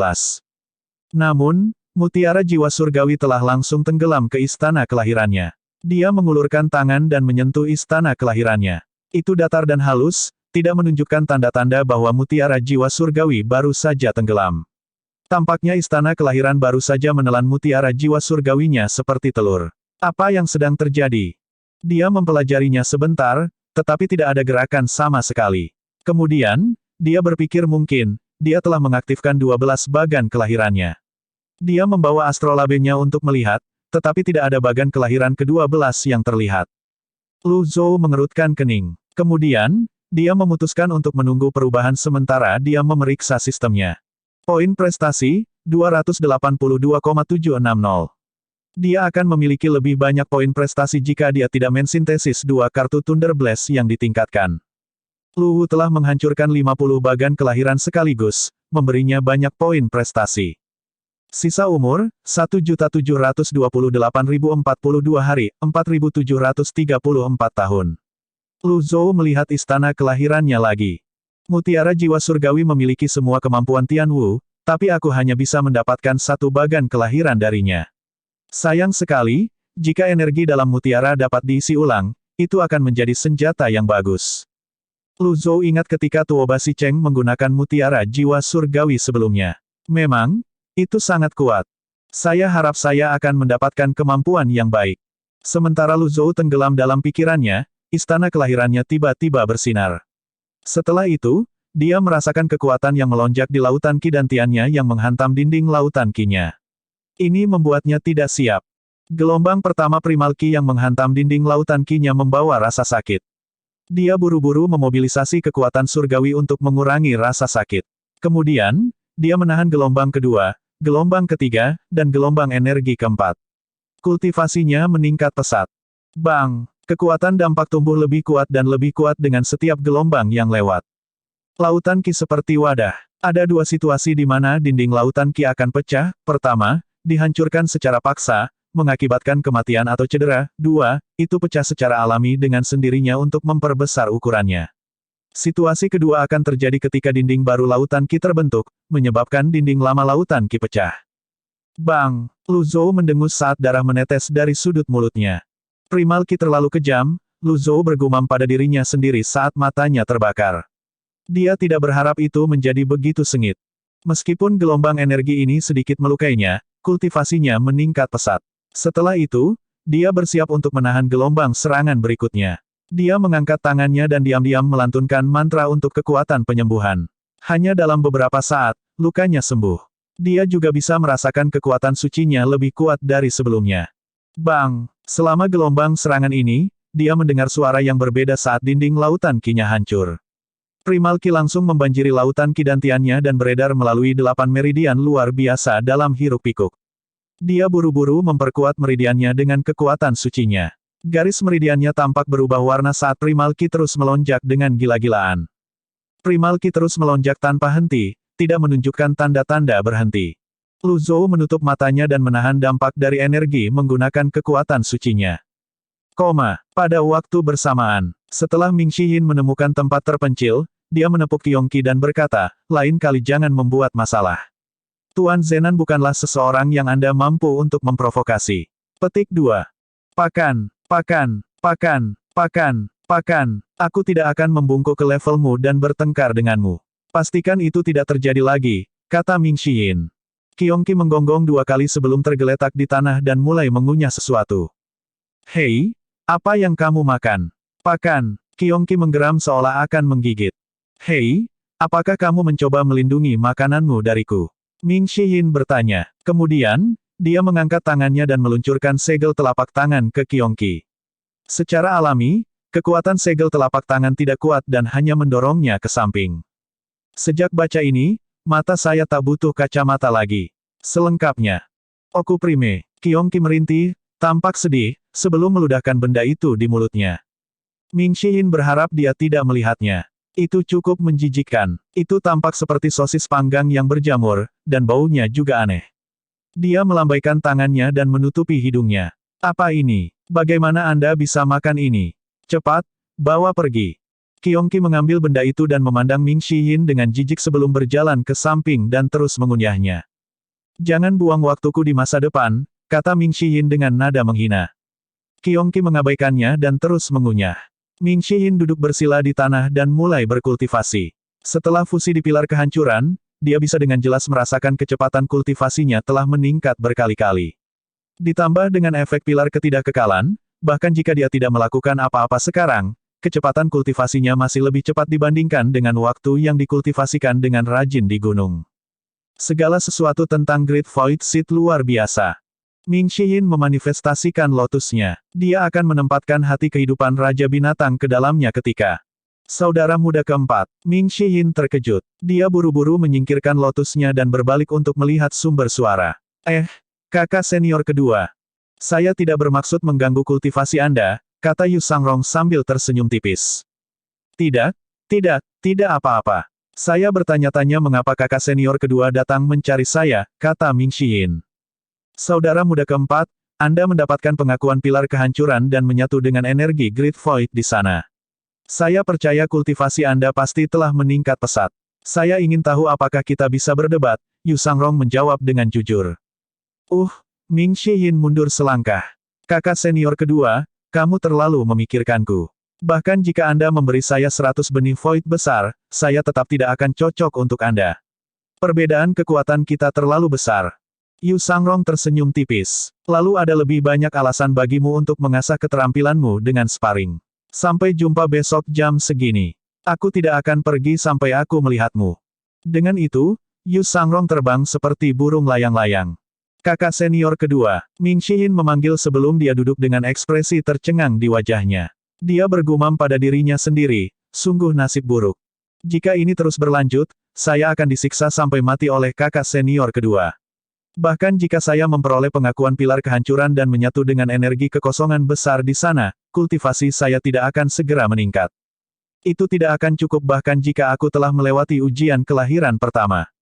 Namun, mutiara jiwa surgawi telah langsung tenggelam ke istana kelahirannya. Dia mengulurkan tangan dan menyentuh istana kelahirannya. Itu datar dan halus, tidak menunjukkan tanda-tanda bahwa mutiara jiwa surgawi baru saja tenggelam. Tampaknya istana kelahiran baru saja menelan mutiara jiwa surgawinya seperti telur. Apa yang sedang terjadi? Dia mempelajarinya sebentar, tetapi tidak ada gerakan sama sekali. Kemudian, dia berpikir mungkin, dia telah mengaktifkan 12 bagan kelahirannya. Dia membawa astrolabenya untuk melihat, tetapi tidak ada bagan kelahiran ke-12 yang terlihat. Lu Zhou mengerutkan kening. Kemudian, dia memutuskan untuk menunggu perubahan sementara dia memeriksa sistemnya. Poin prestasi, 282,760. Dia akan memiliki lebih banyak poin prestasi jika dia tidak mensintesis 2 kartu Thunder Blast yang ditingkatkan. Lu Wu telah menghancurkan 50 bagan kelahiran sekaligus, memberinya banyak poin prestasi. Sisa umur, 1.728.042 hari, 4.734 tahun. Lu Zhou melihat istana kelahirannya lagi. Mutiara jiwa surgawi memiliki semua kemampuan Tian Wu, tapi aku hanya bisa mendapatkan 1 bagan kelahiran darinya. Sayang sekali, jika energi dalam mutiara dapat diisi ulang, itu akan menjadi senjata yang bagus. Lu Zhou ingat ketika Tuoba Si Cheng menggunakan mutiara jiwa surgawi sebelumnya. Memang, itu sangat kuat. Saya harap saya akan mendapatkan kemampuan yang baik. Sementara Lu Zhou tenggelam dalam pikirannya, istana kelahirannya tiba-tiba bersinar. Setelah itu, dia merasakan kekuatan yang melonjak di lautan Qi dantiannya yang menghantam dinding lautan Qi-nya. Ini membuatnya tidak siap. Gelombang pertama primal Qi yang menghantam dinding lautan Qi-nya membawa rasa sakit. Dia buru-buru memobilisasi kekuatan surgawi untuk mengurangi rasa sakit. Kemudian, dia menahan gelombang kedua, gelombang ketiga, dan gelombang energi keempat. Kultivasinya meningkat pesat. Bang! Kekuatan dampak tumbuh lebih kuat dan lebih kuat dengan setiap gelombang yang lewat. Lautan Qi seperti wadah. Ada dua situasi di mana dinding lautan Qi akan pecah. Pertama, dihancurkan secara paksa, mengakibatkan kematian atau cedera. Dua, itu pecah secara alami dengan sendirinya untuk memperbesar ukurannya. Situasi kedua akan terjadi ketika dinding baru lautan Qi terbentuk, menyebabkan dinding lama lautan Qi pecah. Bang! Lu Zhou mendengus saat darah menetes dari sudut mulutnya. Primal Qi terlalu kejam, Lu Zhou bergumam pada dirinya sendiri saat matanya terbakar. Dia tidak berharap itu menjadi begitu sengit. Meskipun gelombang energi ini sedikit melukainya, kultivasinya meningkat pesat. Setelah itu, dia bersiap untuk menahan gelombang serangan berikutnya. Dia mengangkat tangannya dan diam-diam melantunkan mantra untuk kekuatan penyembuhan. Hanya dalam beberapa saat, lukanya sembuh. Dia juga bisa merasakan kekuatan sucinya lebih kuat dari sebelumnya. Bang! Selama gelombang serangan ini, dia mendengar suara yang berbeda saat dinding lautan Qi-nya hancur. Primal Qi langsung membanjiri lautan Qi dantiannya dan beredar melalui 8 meridian luar biasa dalam hiruk-pikuk. Dia buru-buru memperkuat meridiannya dengan kekuatan sucinya. Garis meridiannya tampak berubah warna saat Primal Qi terus melonjak dengan gila-gilaan. Primal Qi terus melonjak tanpa henti, tidak menunjukkan tanda-tanda berhenti. Lu Zhou menutup matanya dan menahan dampak dari energi menggunakan kekuatan sucinya. Pada waktu bersamaan, setelah Ming Shiyin menemukan tempat terpencil, dia menepuk Qionqi dan berkata, lain kali jangan membuat masalah. Tuan Zenan bukanlah seseorang yang Anda mampu untuk memprovokasi. Petik 2. Pakan, pakan, pakan, pakan, pakan. Aku tidak akan membungkuk ke levelmu dan bertengkar denganmu. Pastikan itu tidak terjadi lagi, kata Ming Shiyin. Qionqi menggonggong 2 kali sebelum tergeletak di tanah dan mulai mengunyah sesuatu. Hei, apa yang kamu makan? Pakan. Qionqi menggeram seolah akan menggigit. Hei, apakah kamu mencoba melindungi makananmu dariku? Ming Shiyin bertanya. Kemudian, dia mengangkat tangannya dan meluncurkan segel telapak tangan ke Qionqi. Secara alami, kekuatan segel telapak tangan tidak kuat dan hanya mendorongnya ke samping. Sejak baca ini, mata saya tak butuh kacamata lagi. Selengkapnya. Oku Prime. Qionqi merintih, tampak sedih, sebelum meludahkan benda itu di mulutnya. Ming Shiyin berharap dia tidak melihatnya. Itu cukup menjijikkan. Itu tampak seperti sosis panggang yang berjamur, dan baunya juga aneh. Dia melambaikan tangannya dan menutupi hidungnya. Apa ini? Bagaimana Anda bisa makan ini? Cepat, bawa pergi. Qionqi mengambil benda itu dan memandang Ming Shiyin dengan jijik sebelum berjalan ke samping dan terus mengunyahnya. Jangan buang waktuku di masa depan, kata Ming Shiyin dengan nada menghina. Qionqi mengabaikannya dan terus mengunyah. Ming Shiyin duduk bersila di tanah dan mulai berkultivasi. Setelah fusi di pilar kehancuran, dia bisa dengan jelas merasakan kecepatan kultivasinya telah meningkat berkali-kali. Ditambah dengan efek pilar ketidakkekalan, bahkan jika dia tidak melakukan apa-apa sekarang, kecepatan kultivasinya masih lebih cepat dibandingkan dengan waktu yang dikultivasikan dengan rajin di gunung. Segala sesuatu tentang Great Void Seed luar biasa. Ming Shiyin memanifestasikan lotusnya. Dia akan menempatkan hati kehidupan Raja Binatang ke dalamnya ketika saudara muda keempat. Ming Shiyin terkejut. Dia buru-buru menyingkirkan lotusnya dan berbalik untuk melihat sumber suara. Kakak senior kedua. Saya tidak bermaksud mengganggu kultivasi Anda, kata Yu Sangrong sambil tersenyum tipis. Tidak apa-apa. Saya bertanya-tanya mengapa kakak senior kedua datang mencari saya, kata Ming Shiyin. Saudara muda keempat, Anda mendapatkan pengakuan pilar kehancuran dan menyatu dengan energi Great Void di sana. Saya percaya kultivasi Anda pasti telah meningkat pesat. Saya ingin tahu apakah kita bisa berdebat, Yu Sangrong menjawab dengan jujur. Ming Xiyin mundur selangkah. Kakak senior kedua, kamu terlalu memikirkanku. Bahkan jika Anda memberi saya 100 benih void besar, saya tetap tidak akan cocok untuk Anda. Perbedaan kekuatan kita terlalu besar. Yu Sangrong tersenyum tipis. Lalu ada lebih banyak alasan bagimu untuk mengasah keterampilanmu dengan sparring. Sampai jumpa besok jam segini. Aku tidak akan pergi sampai aku melihatmu. Dengan itu, Yu Sangrong terbang seperti burung layang-layang. Kakak senior kedua, Ming Xiyin memanggil sebelum dia duduk dengan ekspresi tercengang di wajahnya. Dia bergumam pada dirinya sendiri, sungguh nasib buruk. Jika ini terus berlanjut, saya akan disiksa sampai mati oleh kakak senior kedua. Bahkan jika saya memperoleh pengakuan pilar kehancuran dan menyatu dengan energi kekosongan besar di sana, kultivasi saya tidak akan segera meningkat. Itu tidak akan cukup bahkan jika aku telah melewati ujian kelahiran pertama.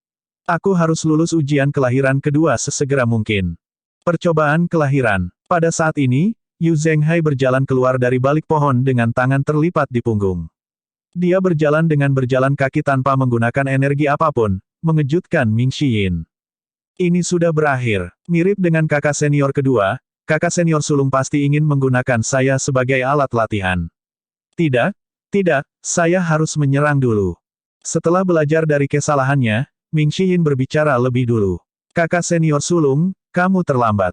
Aku harus lulus ujian kelahiran kedua sesegera mungkin. Percobaan kelahiran. Pada saat ini, Yu Zhenghai berjalan keluar dari balik pohon dengan tangan terlipat di punggung. Dia berjalan dengan berjalan kaki tanpa menggunakan energi apapun, mengejutkan Ming Xiyin. Ini sudah berakhir. Mirip dengan kakak senior kedua, kakak senior sulung pasti ingin menggunakan saya sebagai alat latihan. Tidak, saya harus menyerang dulu. Setelah belajar dari kesalahannya, Ming Xiyin berbicara lebih dulu. Kakak senior sulung, kamu terlambat.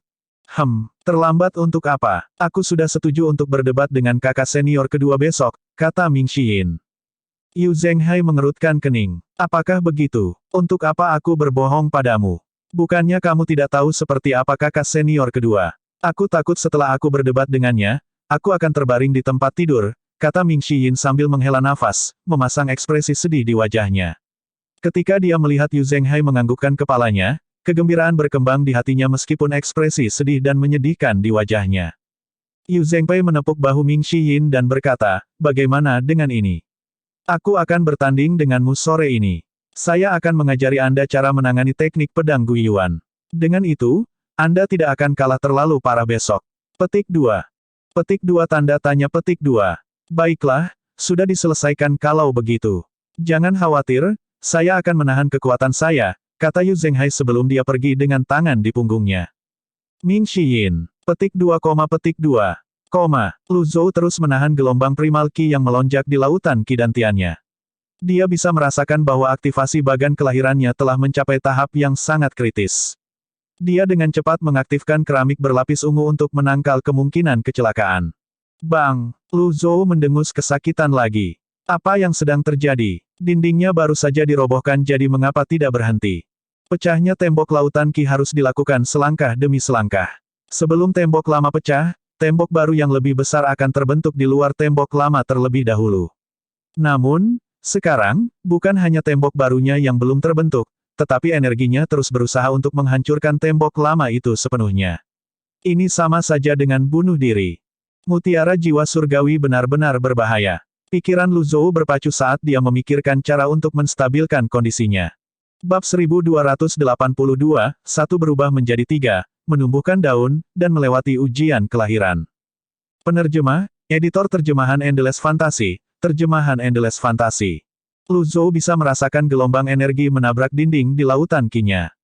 Terlambat untuk apa? Aku sudah setuju untuk berdebat dengan kakak senior kedua besok, kata Ming Xiyin. Yu Zhenghai mengerutkan kening. Apakah begitu? Untuk apa aku berbohong padamu? Bukannya kamu tidak tahu seperti apa kakak senior kedua? Aku takut setelah aku berdebat dengannya, aku akan terbaring di tempat tidur, kata Ming Xiyin sambil menghela nafas, memasang ekspresi sedih di wajahnya. Ketika dia melihat Yu Zhenghai menganggukkan kepalanya, kegembiraan berkembang di hatinya meskipun ekspresi sedih dan menyedihkan di wajahnya. Yu Zhenghai menepuk bahu Ming Xiyin dan berkata, bagaimana dengan ini? Aku akan bertanding denganmu sore ini. Saya akan mengajari Anda cara menangani teknik pedang Guiyuan. Dengan itu, Anda tidak akan kalah terlalu parah besok. Petik 2. Petik 2 tanda tanya petik 2. Baiklah, sudah diselesaikan kalau begitu. Jangan khawatir, saya akan menahan kekuatan saya, kata Yu Zhenghai sebelum dia pergi dengan tangan di punggungnya. Ming Xiyin. Petik 2, petik 2. Lu Zhou terus menahan gelombang primal Qi yang melonjak di lautan Qi dantiannya. Dia bisa merasakan bahwa aktivasi bagan kelahirannya telah mencapai tahap yang sangat kritis. Dia dengan cepat mengaktifkan keramik berlapis ungu untuk menangkal kemungkinan kecelakaan. Bang! Lu Zhou mendengus kesakitan lagi. Apa yang sedang terjadi? Dindingnya baru saja dirobohkan jadi mengapa tidak berhenti? Pecahnya tembok lautan Qi harus dilakukan selangkah demi selangkah. Sebelum tembok lama pecah, tembok baru yang lebih besar akan terbentuk di luar tembok lama terlebih dahulu. Namun, sekarang, bukan hanya tembok barunya yang belum terbentuk, tetapi energinya terus berusaha untuk menghancurkan tembok lama itu sepenuhnya. Ini sama saja dengan bunuh diri. Mutiara jiwa surgawi benar-benar berbahaya. Pikiran Lu Zhou berpacu saat dia memikirkan cara untuk menstabilkan kondisinya. Bab 1282, satu berubah menjadi 3, menumbuhkan daun, dan melewati ujian kelahiran. Penerjemah, editor terjemahan Endless Fantasy, terjemahan Endless Fantasy. Lu Zhou bisa merasakan gelombang energi menabrak dinding di lautan Qi-nya.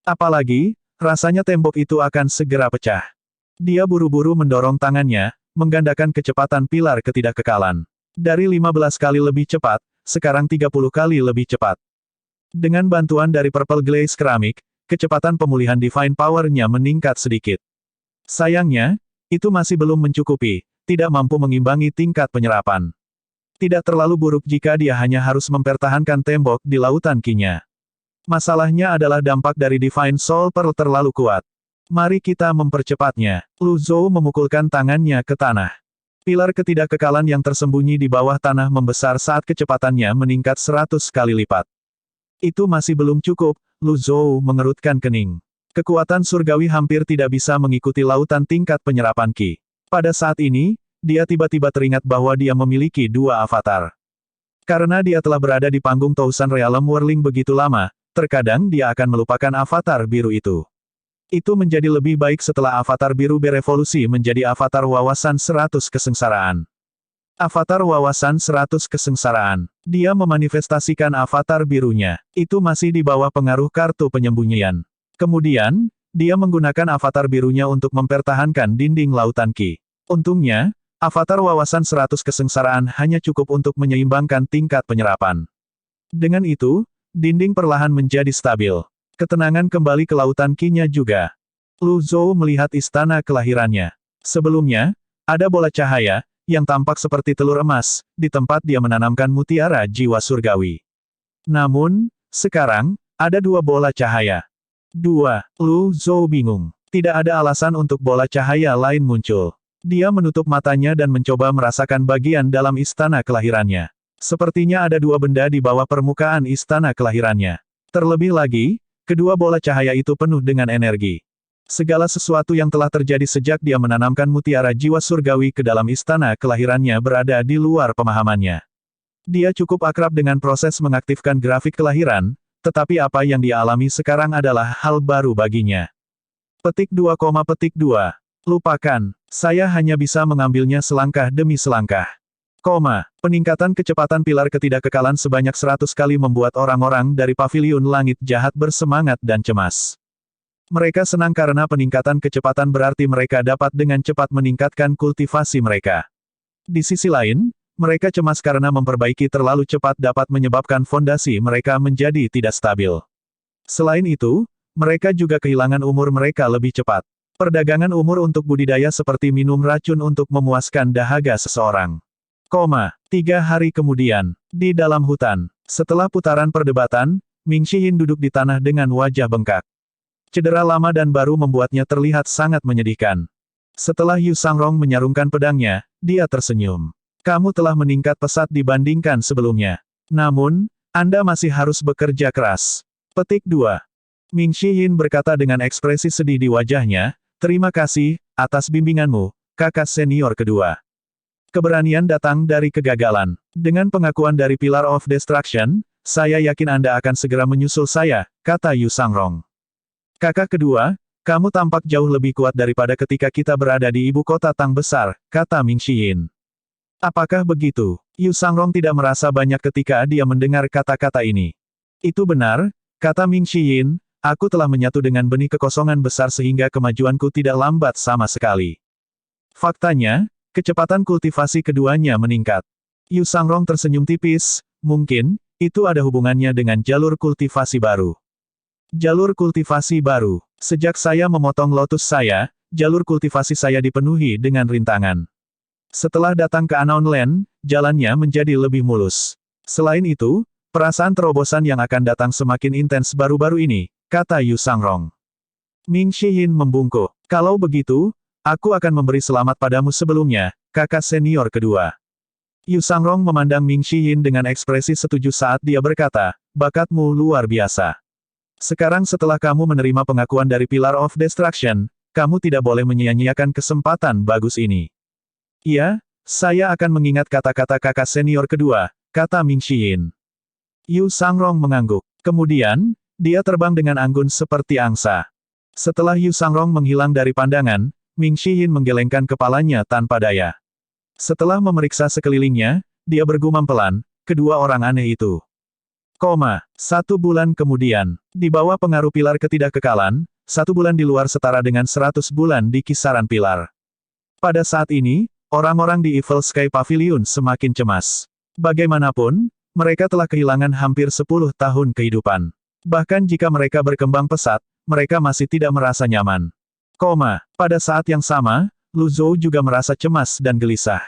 Apalagi, rasanya tembok itu akan segera pecah. Dia buru-buru mendorong tangannya, menggandakan kecepatan pilar ketidakkekalan. Dari 15 kali lebih cepat, sekarang 30 kali lebih cepat. Dengan bantuan dari Purple Glaze Keramik, kecepatan pemulihan Divine Power-nya meningkat sedikit. Sayangnya, itu masih belum mencukupi, tidak mampu mengimbangi tingkat penyerapan. Tidak terlalu buruk jika dia hanya harus mempertahankan tembok di lautan Qi-nya. Masalahnya adalah dampak dari Divine Soul Pearl terlalu kuat. Mari kita mempercepatnya. Lu Zhou memukulkan tangannya ke tanah. Pilar ketidakkekalan yang tersembunyi di bawah tanah membesar saat kecepatannya meningkat 100 kali lipat. Itu masih belum cukup, Lu Zhou mengerutkan kening. Kekuatan surgawi hampir tidak bisa mengikuti lautan tingkat penyerapan Qi. Pada saat ini, dia tiba-tiba teringat bahwa dia memiliki 2 avatar. Karena dia telah berada di panggung Thousand Realm Whirling begitu lama, terkadang dia akan melupakan avatar biru itu. Itu menjadi lebih baik setelah avatar biru berevolusi menjadi avatar wawasan 100 kesengsaraan. Avatar wawasan 100 kesengsaraan. Dia memanifestasikan avatar birunya. Itu masih di bawah pengaruh kartu penyembunyian. Kemudian, Dia menggunakan avatar birunya untuk mempertahankan dinding lautan Qi. Untungnya, avatar wawasan 100 kesengsaraan hanya cukup untuk menyeimbangkan tingkat penyerapan. Dengan itu, dinding perlahan menjadi stabil. Ketenangan kembali ke lautan Qi-nya juga. Lu Zhou melihat istana kelahirannya. Sebelumnya, ada bola cahaya, yang tampak seperti telur emas, di tempat dia menanamkan mutiara jiwa surgawi. Namun, sekarang, ada 2 bola cahaya. 2. Lu Zhou bingung. Tidak ada alasan untuk bola cahaya lain muncul. Dia menutup matanya dan mencoba merasakan bagian dalam istana kelahirannya. Sepertinya ada 2 benda di bawah permukaan istana kelahirannya. Terlebih lagi, kedua bola cahaya itu penuh dengan energi. Segala sesuatu yang telah terjadi sejak dia menanamkan mutiara jiwa surgawi ke dalam istana kelahirannya berada di luar pemahamannya. Dia cukup akrab dengan proses mengaktifkan grafik kelahiran, tetapi apa yang dia alami sekarang adalah hal baru baginya. Petik 2, Lupakan, saya hanya bisa mengambilnya selangkah demi selangkah. Peningkatan kecepatan pilar ketidakkekalan sebanyak 100 kali membuat orang-orang dari paviliun langit jahat bersemangat dan cemas. Mereka senang karena peningkatan kecepatan berarti mereka dapat dengan cepat meningkatkan kultivasi mereka. Di sisi lain, mereka cemas karena memperbaiki terlalu cepat dapat menyebabkan fondasi mereka menjadi tidak stabil. Selain itu, mereka juga kehilangan umur mereka lebih cepat. Perdagangan umur untuk budidaya seperti minum racun untuk memuaskan dahaga seseorang. 3 hari kemudian, di dalam hutan. Setelah putaran perdebatan, Ming Shiyin duduk di tanah dengan wajah bengkak. Cedera lama dan baru membuatnya terlihat sangat menyedihkan. Setelah Yu Sangrong menyarungkan pedangnya, dia tersenyum. Kamu telah meningkat pesat dibandingkan sebelumnya. Namun, Anda masih harus bekerja keras. Petik 2. Ming Shiyin berkata dengan ekspresi sedih di wajahnya, terima kasih, atas bimbinganmu, kakak senior kedua. Keberanian datang dari kegagalan. Dengan pengakuan dari Pillar of Destruction, saya yakin Anda akan segera menyusul saya, kata Yu Sangrong. Kakak kedua, kamu tampak jauh lebih kuat daripada ketika kita berada di ibu kota Tang Besar, kata Ming Shiyin. Apakah begitu? Yu Sangrong tidak merasa banyak ketika dia mendengar kata-kata ini. Itu benar, kata Ming Shiyin, aku telah menyatu dengan benih kekosongan besar sehingga kemajuanku tidak lambat sama sekali. Faktanya, kecepatan kultivasi keduanya meningkat. Yu Sangrong tersenyum tipis, mungkin, itu ada hubungannya dengan jalur kultivasi baru. Jalur kultivasi baru. Sejak saya memotong lotus saya, jalur kultivasi saya dipenuhi dengan rintangan. Setelah datang ke Unknown Land, jalannya menjadi lebih mulus. Selain itu, perasaan terobosan yang akan datang semakin intens baru-baru ini, kata Yu Sangrong. Ming Shiyin membungkuk. Kalau begitu, aku akan memberi selamat padamu sebelumnya, kakak senior kedua. Yu Sangrong memandang Ming Shiyin dengan ekspresi setuju saat dia berkata, bakatmu luar biasa. Sekarang setelah kamu menerima pengakuan dari Pillar of Destruction, kamu tidak boleh menyia-nyiakan kesempatan bagus ini. Iya, saya akan mengingat kata-kata kakak senior kedua, kata Ming Shiyin. Yu Sangrong mengangguk. Kemudian, dia terbang dengan anggun seperti angsa. Setelah Yu Sangrong menghilang dari pandangan, Ming Shiyin menggelengkan kepalanya tanpa daya. Setelah memeriksa sekelilingnya, dia bergumam pelan, kedua orang aneh itu. 1 bulan kemudian, di bawah pengaruh pilar ketidakkekalan, 1 bulan di luar setara dengan 100 bulan di kisaran pilar. Pada saat ini, orang-orang di Evil Sky Pavilion semakin cemas. Bagaimanapun, mereka telah kehilangan hampir 10 tahun kehidupan. Bahkan jika mereka berkembang pesat, mereka masih tidak merasa nyaman. Pada saat yang sama, Lu Zhou juga merasa cemas dan gelisah.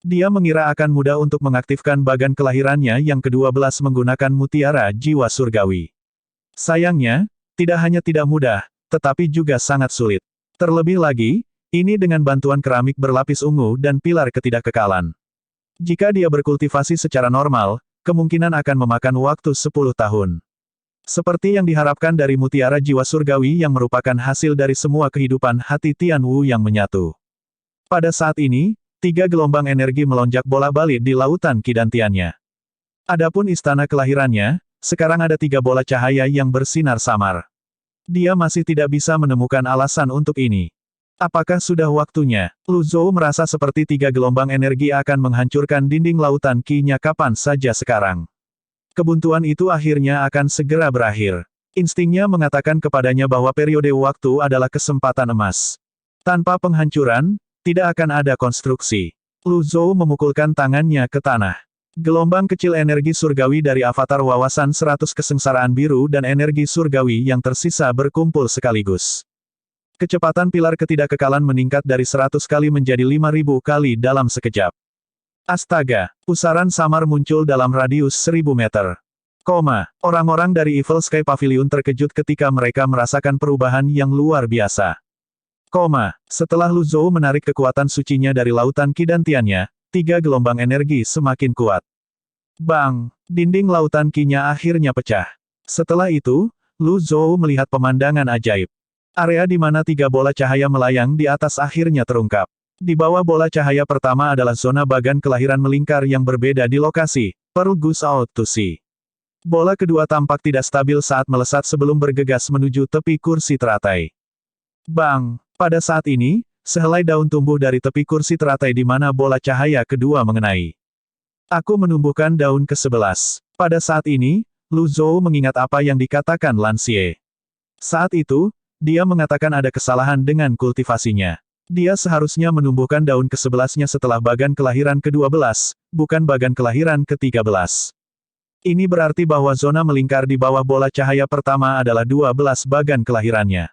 Dia mengira akan mudah untuk mengaktifkan bagan kelahirannya yang ke-12 menggunakan mutiara jiwa surgawi. Sayangnya, tidak hanya tidak mudah, tetapi juga sangat sulit. Terlebih lagi, ini dengan bantuan keramik berlapis ungu dan pilar ketidakkekalan. Jika dia berkultivasi secara normal, kemungkinan akan memakan waktu 10 tahun. Seperti yang diharapkan dari mutiara jiwa surgawi yang merupakan hasil dari semua kehidupan hati Tian Wu yang menyatu. Pada saat ini, 3 gelombang energi melonjak bola-balik di lautan kidantiannya. Adapun istana kelahirannya, sekarang ada 3 bola cahaya yang bersinar samar. Dia masih tidak bisa menemukan alasan untuk ini. Apakah sudah waktunya? Lu Zhou merasa seperti 3 gelombang energi akan menghancurkan dinding lautan Qi-nya kapan saja sekarang. Kebuntuan itu akhirnya akan segera berakhir. Instingnya mengatakan kepadanya bahwa periode waktu adalah kesempatan emas. Tanpa penghancuran, tidak akan ada konstruksi. Lu Zhou memukulkan tangannya ke tanah. Gelombang kecil energi surgawi dari avatar wawasan 100 kesengsaraan biru dan energi surgawi yang tersisa berkumpul sekaligus. Kecepatan pilar ketidakkekalan meningkat dari 100 kali menjadi 5.000 kali dalam sekejap. Astaga, pusaran samar muncul dalam radius 1000 meter. Orang-orang dari Evil Sky Pavilion terkejut ketika mereka merasakan perubahan yang luar biasa. Setelah Lu Zhou menarik kekuatan sucinya dari lautan Kidantiannya, 3 gelombang energi semakin kuat. Bang! Dinding lautan Qi-nya akhirnya pecah. Setelah itu, Lu Zhou melihat pemandangan ajaib. Area di mana 3 bola cahaya melayang di atas akhirnya terungkap. Di bawah bola cahaya pertama adalah zona bagan kelahiran melingkar yang berbeda di lokasi, Pearl Goose Out to Sea. Bola kedua tampak tidak stabil saat melesat sebelum bergegas menuju tepi kursi teratai. Bang! Pada saat ini, sehelai daun tumbuh dari tepi kursi teratai di mana bola cahaya kedua mengenai. Aku menumbuhkan daun ke-11. Pada saat ini, Lu Zhou mengingat apa yang dikatakan Lan Xie. Saat itu, dia mengatakan ada kesalahan dengan kultivasinya. Dia seharusnya menumbuhkan daun ke-11-nya setelah bagan kelahiran ke-12, bukan bagan kelahiran ke-13. Ini berarti bahwa zona melingkar di bawah bola cahaya pertama adalah 12 bagan kelahirannya.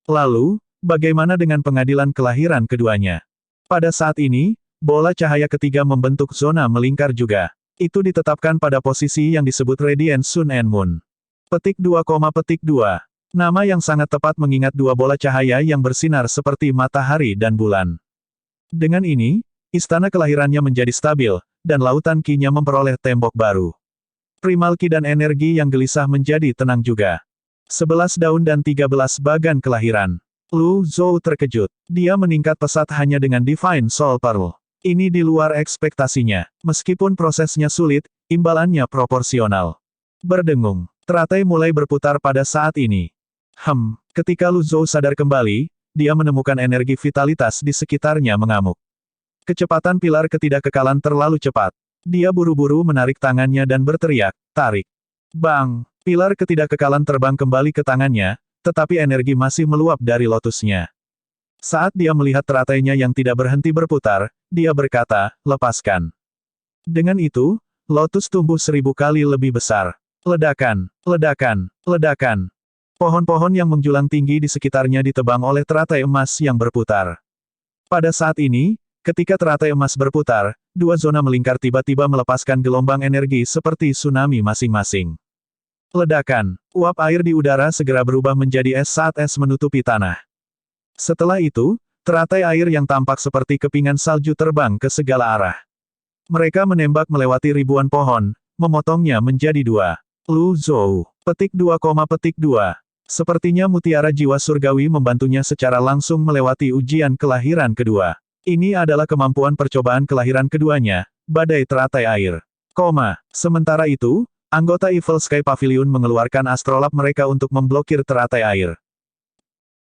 Lalu, bagaimana dengan pengadilan kelahiran keduanya? Pada saat ini, bola cahaya ketiga membentuk zona melingkar juga. Itu ditetapkan pada posisi yang disebut Radiant Sun and Moon. Petik 2, Nama yang sangat tepat mengingat 2 bola cahaya yang bersinar seperti matahari dan bulan. Dengan ini, istana kelahirannya menjadi stabil, dan lautan Qi-nya memperoleh tembok baru. Primal Qi dan energi yang gelisah menjadi tenang juga. 11 daun dan 13 bagan kelahiran. Lu Zhou terkejut. Dia meningkat pesat hanya dengan Divine Soul Pearl. Ini di luar ekspektasinya. Meskipun prosesnya sulit, imbalannya proporsional. Berdengung. Teratai mulai berputar pada saat ini. Ketika Lu Zhou sadar kembali, dia menemukan energi vitalitas di sekitarnya mengamuk. Kecepatan pilar ketidakkekalan terlalu cepat. Dia buru-buru menarik tangannya dan berteriak, tarik. Bang! Pilar ketidakkekalan terbang kembali ke tangannya, tetapi energi masih meluap dari lotusnya. Saat dia melihat teratainya yang tidak berhenti berputar, dia berkata, lepaskan. Dengan itu, lotus tumbuh 1000 kali lebih besar. Ledakan, ledakan, ledakan. Pohon-pohon yang menjulang tinggi di sekitarnya ditebang oleh teratai emas yang berputar. Pada saat ini, ketika teratai emas berputar, 2 zona melingkar tiba-tiba melepaskan gelombang energi seperti tsunami masing-masing. Ledakan, uap air di udara segera berubah menjadi es saat es menutupi tanah. Setelah itu, teratai air yang tampak seperti kepingan salju terbang ke segala arah. Mereka menembak melewati ribuan pohon, memotongnya menjadi 2. Lu Zhou. Petik 2, Sepertinya mutiara jiwa surgawi membantunya secara langsung melewati ujian kelahiran kedua. Ini adalah kemampuan percobaan kelahiran keduanya, badai teratai air. Sementara itu, anggota Evil Sky Pavilion mengeluarkan astrolab mereka untuk memblokir teratai air.